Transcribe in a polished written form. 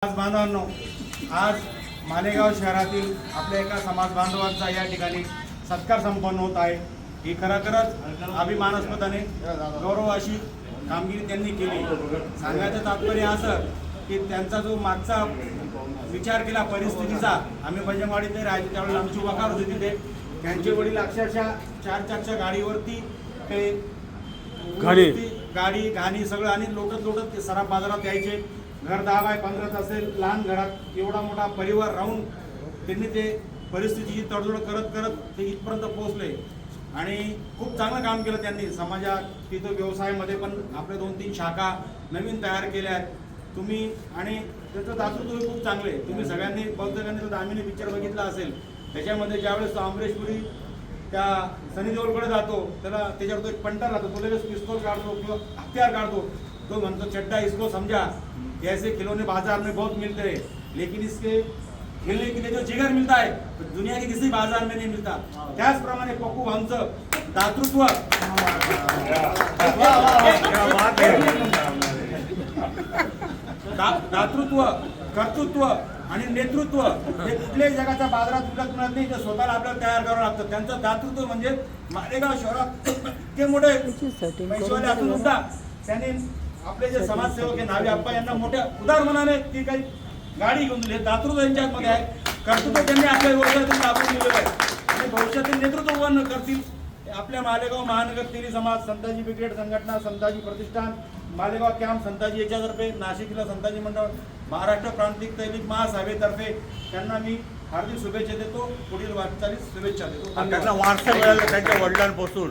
समाज बांधवांनो, आज मालेगाव शहरातील आपल्या एका समाज बांधवांचा या ठिकाणी सत्कार संपन्न होत आहे। ही खरोखरच अभिमानास्पदाने गौरव अशी कामगिरी त्यांनी केली। सांगायचं तात्पर्य असं की त्यांचा जो मागचा विचार केला परिस्थितीचा, आम्ही भजनवाडीत राहायचो त्यावेळेला आमची वखार होती तिथे, त्यांचे वडील अक्षरशः 4-4च्या गाडीवरती ते गाडी घाणी सगळं आणि लोटत ते सराफ बाजारात यायचे। घर 10 बाय 15 असेल, लहान घरात एवढा मोठा परिवार राहून त्यांनी ते परिस्थितीची तडजोड करत ते इथपर्यंत पोहोचले आणि खूप चांगलं काम केलं त्यांनी। समाजात तिथं व्यवसायामध्ये पण आपल्या 2-3 शाखा नवीन तयार केल्या आहेत तुम्ही, आणि त्याचं दातृत्व खूप चांगले। तुम्ही सगळ्यांनी बौद्धकांनी दामिनी पिक्चर बघितला असेल, त्याच्यामध्ये ज्यावेळेस तो अमरेशपुरी त्या सनी देओलकडे जातो, त्याला त्याच्यावर तो एक पंटर राहतो, तो लगेच पिस्तौल काढतो किंवा हत्यार काढतो, तो म्हणतो चड्डा इसको समझा, ऐसे खिलौने बाजार में बहुत मिलते हैं लेकिन इसके खेलने के लिए जो जिगर मिलता है तो दुनिया के किसी बाजार में नहीं मिलता। त्याचप्रमाणे पप्पू भाऊंचं दातृत्व, दातृत्व, कर्तृत्व आणि नेतृत्व हे कुठल्याही जगाच्या बाजारात विकत मिळत नाही, ते स्वतःला आपल्याला तयार करावं लागतं। त्यांचं दातृत्व म्हणजे मालेगाव शहरात इतके मोठे पैशावाले असून सुद्धा त्यांनी आपले जे समाजसेवक आहे नावी आप्पा यांना मोठ्या उदार मनाने ती काही गाडी घेऊन दिली। दातृत्व यांच्यामध्ये आहे, कर्तृत्व त्यांनी आपल्या व्यवसायातून दाखवून दिलेलं आहे आणि भविष्यातील नेतृत्व उभं करतील। आपल्या मालेगाव महानगर तेली समाज, संताजी ब्रिगेड संघटना, संताजी प्रतिष्ठान, मालेगाव कॅम्प संताजी याच्यातर्फे, नाशिकला संताजी मंडळ, महाराष्ट्र प्रांतिक दैनिक महासभेतर्फे त्यांना मी हार्दिक शुभेच्छा देतो, पुढील वाटचालीस शुभेच्छा देतो। त्यांना वारसा मिळाला त्यांच्या वडिलांपासून,